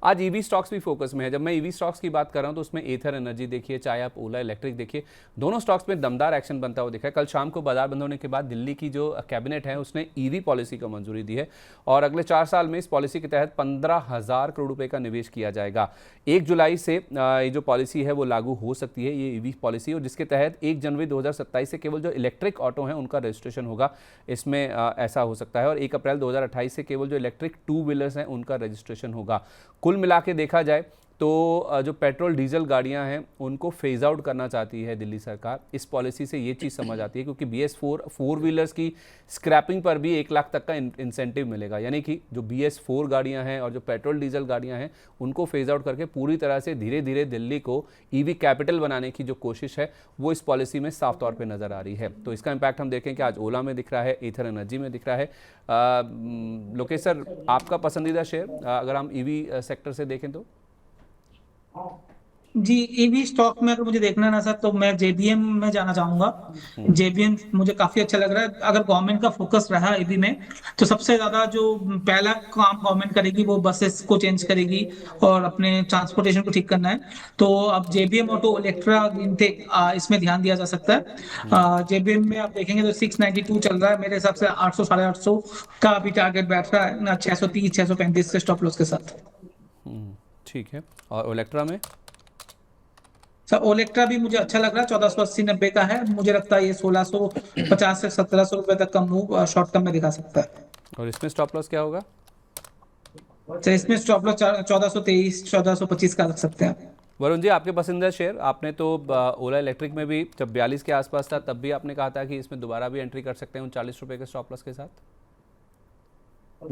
आज EV stocks भी focus में है। जब मैं ईवी स्टॉक्स की बात कर रहा हूं तो उसमें एथर एनर्जी देखिए, चाहे आप ओला इलेक्ट्रिक देखिए, दोनों स्टॉक्स में दमदार एक्शन बनता हुआ दिखा है। कल शाम को बाजार बंद होने के बाद दिल्ली की जो कैबिनेट है उसने ईवी पॉलिसी को मंजूरी दी है और अगले 4 साल में इस पॉलिसी के तहत 15,000 करोड़ रुपए का निवेश किया जाएगा। 1 जुलाई से ये जो पॉलिसी है वो लागू हो सकती है, ये ईवी पॉलिसी, और जिसके तहत 1 जनवरी 2027 से केवल जो इलेक्ट्रिक ऑटो हैं उनका रजिस्ट्रेशन होगा, इसमें ऐसा हो सकता है। और 1 अप्रैल 2028 से केवल जो इलेक्ट्रिक 2 व्हीलर्स हैं उनका रजिस्ट्रेशन होगा। कुल मिला के देखा जाए तो जो पेट्रोल डीजल गाड़ियां हैं उनको फेज आउट करना चाहती है दिल्ली सरकार। इस पॉलिसी से ये चीज़ समझ आती है, क्योंकि BS4 फोर व्हीलर्स की स्क्रैपिंग पर भी 1 लाख तक का इंसेंटिव मिलेगा। यानी कि जो BS4 गाड़ियां हैं और जो पेट्रोल डीजल गाड़ियां हैं उनको फेज आउट करके पूरी तरह से धीरे धीरे दिल्ली को ईवी कैपिटल बनाने की जो कोशिश है वो इस पॉलिसी में साफ तौर पर नजर आ रही है। तो इसका इम्पैक्ट हम देखें कि आज ओला में दिख रहा है, एथर एनर्जी में दिख रहा है। लोकेश सर, आपका पसंदीदा शेयर अगर हम ईवी सेक्टर से देखें तो? जी, ईवी स्टॉक में अगर मुझे देखना है ना सर, तो मैं जेबीएम में जाना चाहूंगा। हम्म। जेबीएम मुझे काफी अच्छा लग रहा है। अगर गवर्नमेंट का फोकस रहा ईवी में, तो सबसे ज्यादा जो पहला काम गवर्नमेंट करेगी वो बसेस को चेंज करेगी और अपने ट्रांसपोर्टेशन को ठीक करना है। तो अब जेबीएम ऑटो इलेक्ट्रा इनटेक, इसमें ध्यान दिया जा सकता हम्म। है। जेबीएम में आप देखेंगे तो 692 चल रहा है, मेरे हिसाब से 800 850 का अभी टारगेट बैठ रहा है ना, 630 635 के स्टॉप लॉस के साथ। ठीक है। और इलेक्ट्रा में? सर ओलेक्ट्रा भी मुझे अच्छा लग रहा है, 1480-90 का है। मुझे लगता है ये 1650 से 1700 रुपए तक का मूव शॉर्ट टर्म में दिखा सकता है। और इसमें स्टॉप लॉस क्या होगा? तो इसमें स्टॉप लॉस 1423 1425 का रख सकते हैं। वरुण जी, आपके पसंदीदा शेयर? आपने तो ओला इलेक्ट्रिक में भी जब 42 के आसपास था तब भी आपने कहा था कि इसमें दोबारा भी एंट्री कर सकते हैं 39 रुपए के स्टॉप लॉस के साथ।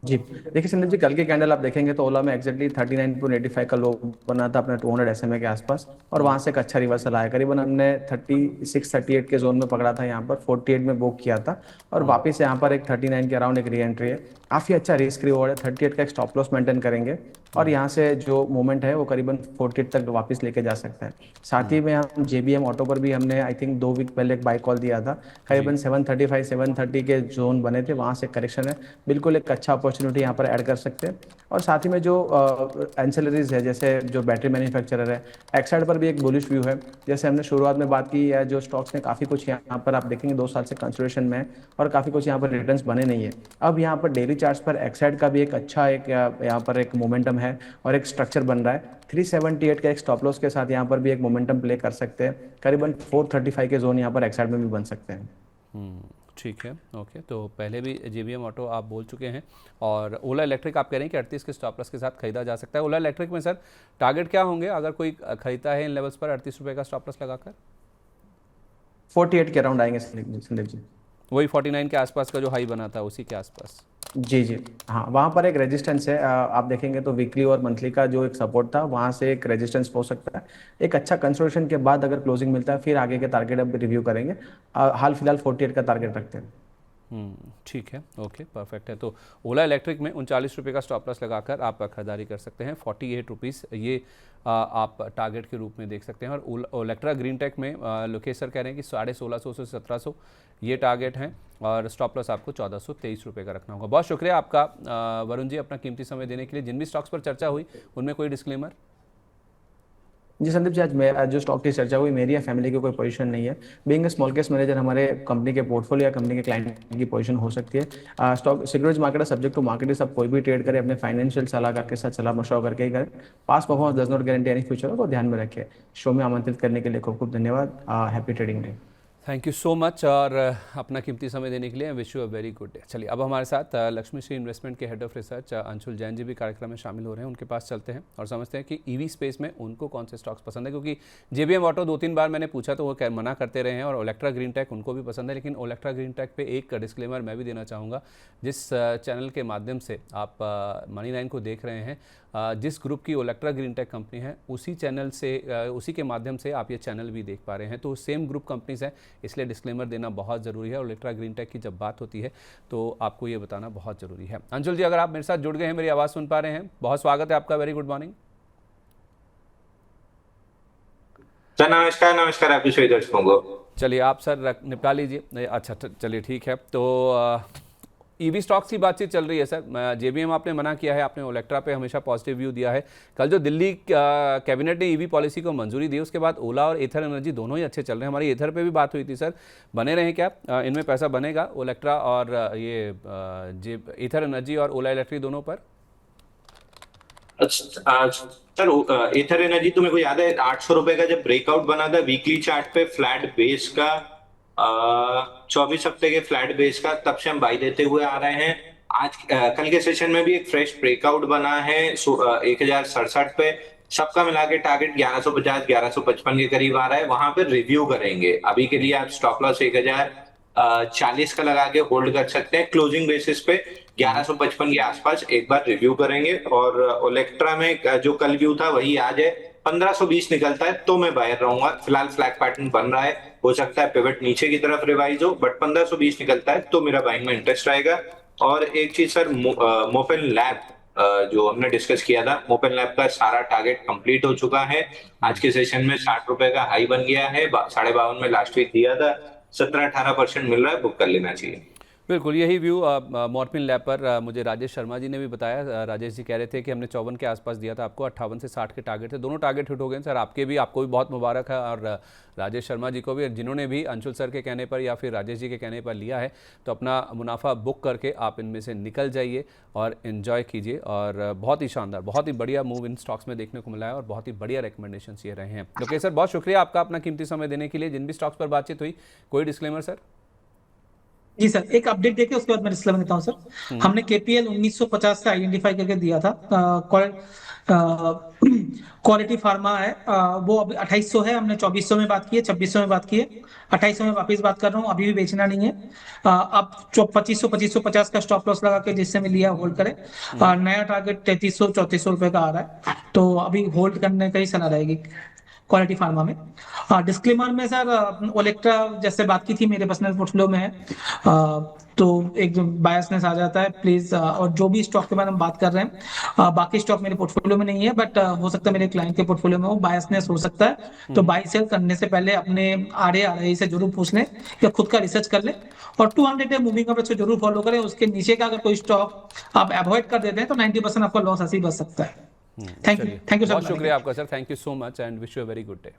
जी, देखिए संदीप जी, कल के कैंडल आप देखेंगे तो ओला में एक्जैक्टली 39.85 का लो बना था अपने 200 SMA के आसपास, और वहां से एक अच्छा रिवर्सल आया। करीबन हमने 36-38 के जोन में पकड़ा था, यहाँ पर 48 में बुक किया था, और वापस यहाँ पर एक 39 के अराउंड एक री एंट्री है। काफी अच्छा रिस्क रिवॉर्ड है। 38 का एक स्टॉप लॉस मेंटेन करेंगे और यहाँ से जो मूवमेंट है वो करीबन 48 तक वापस लेके जा सकता है। साथ ही में हम जेबीएम ऑटो पर भी हमने आई थिंक 2 वीक पहले एक बाय कॉल दिया था। जी। करीबन 735 730 के जोन बने थे, वहां से करेक्शन है। बिल्कुल एक अच्छा अपॉर्चुनिटी यहाँ पर ऐड कर सकते हैं। और साथ ही में जो एंसिलरीज है, जैसे जो बैटरी मैन्युफैक्चरर है, एक्साइड पर भी एक बुलिश व्यू है। जैसे हमने शुरुआत में बात की है, जो स्टॉक्स में काफी कुछ यहाँ पर आप देखेंगे 2 साल से कंसिडरेशन में है और काफी कुछ यहाँ पर रिटर्न्स बने नहीं है। अब यहाँ पर डेली चार्ट्स पर एक्साइड का भी एक अच्छा एक यहाँ पर एक मोमेंटम है और एक स्ट्रक्चर बन रहा है। 378 का एक स्टॉप लॉस के साथ यहाँ पर भी एक मोमेंटम प्ले कर सकते हैं। करीबन 435 के जोन यहाँ पर एक्साइड में भी बन सकते हैं। ठीक है, ओके। तो पहले भी जेबीएम ऑटो आप बोल चुके हैं, और ओला इलेक्ट्रिक आप कह रहे हैं कि 38 के स्टॉप लॉस के साथ खरीदा जा सकता है। ओला इलेक्ट्रिक में सर टारगेट क्या होंगे अगर कोई खरीदता है इन लेवल्स पर 38 रुपये का स्टॉप लॉस लगाकर? 48 के अराउंड आएंगे संदीप जी। वही 49 के आसपास का जो हाई बना था उसी के आसपास? जी जी, हाँ, वहाँ पर एक रेजिस्टेंस है। आप देखेंगे तो वीकली और मंथली का जो एक सपोर्ट था, वहाँ से एक रेजिस्टेंस हो सकता है। एक अच्छा कंसोलिडेशन के बाद अगर क्लोजिंग मिलता है, फिर आगे के टारगेट अब रिव्यू करेंगे। हाल फिलहाल 48 का टारगेट रखते हैं। ठीक है, ओके, परफेक्ट है। तो ओला इलेक्ट्रिक में 39 रुपये का स्टॉप लॉस लगाकर आप खरीदारी कर सकते हैं। 48 रुपीज़ ये आप टारगेट के रूप में देख सकते हैं। और ओलेक्ट्रा ग्रीन टेक में लोकेश सर कह रहे हैं कि 1650 से 1700 ये टारगेट हैं, और स्टॉप लॉस आपको 1423 रुपये का रखना होगा। बहुत शुक्रिया आपका वरुण जी, अपना कीमती समय देने के लिए। जिन भी स्टॉक्स पर चर्चा हुई उनमें कोई डिस्क्लेमर? जी संदीप जी, आज जो स्टॉक की चर्चा हुई, मेरी या फैमिली की कोई पोजीशन नहीं है। बीइंग स्मॉल कैश मैनेजर, हमारे कंपनी के पोर्टफोलियो या कंपनी के क्लाइंट की पोजीशन हो सकती है। Stock securities market subject to market, सब कोई भी ट्रेड करे अपने फाइनेंशियल सलाहकार के साथ सलाह मशवरा करके ही करे। Past performance does not guarantee any future, को ध्यान में रखें। शो में आमंत्रित करने के लिए खूब खूब धन्यवाद। Happy trading day. Thank you so much, और अपना कीमती समय देने के लिए wish you a very good day. चलिए, अब हमारे साथ लक्ष्मी श्री इन्वेस्टमेंट के head of research Anshul Jain ji भी कार्यक्रम में शामिल हो रहे हैं। उनके पास चलते हैं और समझते हैं कि ईवी स्पेस में उनको कौन से स्टॉक्स पसंद है। क्योंकि जेबीएम ऑटो 2-3 बार मैंने पूछा तो वो मना करते रहे हैं, और ओलेक्ट्रा ग्रीन टेक उनको भी पसंद है। लेकिन ओलेक्ट्रा ग्रीन टेक पे एक डिस्क्लेमर मैं भी देना चाहूँगा। जिस चैनल के माध्यम से आप मनी लाइन को देख रहे हैं, जिस ग्रुप की ओलेक्ट्रा ग्रीन टेक कंपनी है उसी चैनल से, उसी के माध्यम से आप ये चैनल भी देख पा रहे हैं। तो सेम ग्रुप कंपनीज हैं, इसलिए डिस्क्लेमर देना बहुत ज़रूरी है। ओलेक्ट्रा ग्रीन टेक की जब बात होती है तो आपको ये बताना बहुत ज़रूरी है। अंशुल जी, अगर आप मेरे साथ जुड़ गए हैं, मेरी आवाज़ सुन पा रहे हैं, बहुत स्वागत है आपका। Very good morning sir. नमस्कार नमस्कार, आपके सभी दर्शकों को। चलिए, आप सर निपटा लीजिए। अच्छा, चलिए ठीक है। तो ईवी स्टॉक्स की बातचीत चल रही है सर। जेबीएम आपने मना किया है, आपने ओलेक्ट्रा पे हमेशा पॉजिटिव व्यू दिया है। कल जो दिल्ली कैबिनेट ने ईवी पॉलिसी को मंजूरी दी, उसके बाद ओला और एथर एनर्जी दोनों ही अच्छे चल रहे हैं। हमारी एथर पे भी बात हुई थी सर, बने रहे क्या इनमें पैसा बनेगा ओलेक्ट्रा और ये एथर एनर्जी और ओला इलेक्ट्रिक दोनों पर? सर एथर एनर्जी तो मेरे को याद है 800 रुपए का जब ब्रेकआउट बना था वीकली चार्ट पे फ्लैट बेस का, 24 हफ्ते के फ्लैट बेस का, तब से हम बाई देते हुए आ रहे हैं। आज कल के सेशन में भी एक फ्रेश ब्रेकआउट बना है 1067 पे। सबका मिला के टारगेट 1150 1155 के करीब आ रहा है, वहां पे रिव्यू करेंगे। अभी के लिए आप स्टॉप लॉस 1040 का लगा के होल्ड कर सकते हैं। क्लोजिंग बेसिस पे 1155 के आसपास एक बार रिव्यू करेंगे। और ओलेक्ट्रा में जो कल व्यू था वही आज है। 1520 निकलता है तो मैं बाहर रहूंगा। फिलहाल फ्लैग पैटर्न बन रहा है, हो सकता है पिवट नीचे की तरफ रिवाइज हो, बट 1520 निकलता है तो मेरा बाइंग में इंटरेस्ट रहेगा। और एक चीज सर, मोपेन लैब जो हमने डिस्कस किया था, मोपेन लैब का सारा टारगेट कंप्लीट हो चुका है। आज के सेशन में 60 रुपए का हाई बन गया है, 52.5 में लास्ट वीक दिया था। 17-18% मिल रहा है, बुक कर लेना चाहिए। बिल्कुल यही व्यू मॉर्फिन लैब पर मुझे राजेश शर्मा जी ने भी बताया। राजेश जी कह रहे थे कि हमने 54 के आसपास दिया था आपको, 58 से 60 के टारगेट थे। दोनों टारगेट हिट हो गए सर। आपको भी बहुत मुबारक है, और राजेश शर्मा जी को भी, जिन्होंने भी अंशुल सर के कहने पर या फिर राजेश जी के कहने पर लिया है, तो अपना मुनाफा बुक करके आप इनमें से निकल जाइए और इन्जॉय कीजिए। और बहुत ही शानदार, बहुत ही बढ़िया मूव इन स्टॉक्स में देखने को मिला है और बहुत ही बढ़िया रिकमेंडेशन ये रहे हैं। ओके सर, बहुत शुक्रिया आपका अपना कीमती समय देने के लिए। जिन भी स्टॉक्स पर बातचीत हुई, कोई डिस्क्लेमर सर? जी सर, एक अपडेट देके उसके बाद मैं डिस्क्लेमर देता हूँ सर। हमने केपीएल 1950 से आइडेंटिफाई करके दिया था। क्वालिटी फार्मा है, वो अभी 2800 है। हमने 2400 में बात की है, 2600 में बात की है, 2800 में वापस बात कर रहा हूँ। अभी भी बेचना नहीं है। अब 2550 का स्टॉप लॉस लगा के जिससे मैं लिया होल्ड करें। नया टारगेट 3300-3400 रुपए का आ रहा है, तो अभी होल्ड करने का ही सलाह रहेगी क्वालिटी फार्मा में। डिस्क्लेमर में सर, ओलेक्ट्रा जैसे बात की थी मेरे पर्सनल पोर्टफोलियो में है, तो एक बायसनेस आ जाता है प्लीज। और जो भी स्टॉक के बारे में बात कर रहे हैं, बाकी स्टॉक मेरे पोर्टफोलियो में नहीं है, बट हो सकता है मेरे क्लाइंट के पोर्टफोलियो में हो, बायसनेस हो सकता है। तो बाई सेल करने से पहले अपने RA से जरूर पूछ लें या खुद का रिसर्च कर लें। और 200 डे मूविंग एवरेज को जरूर फॉलो करें। उसके नीचे का अगर कोई स्टॉक आप अवॉइड कर देते हैं तो 90% आपका लॉस ऐसे ही बच सकता है। Thank you sir. बहुत शुक्रिया आपका sir, thank you so much and wish you a very good day.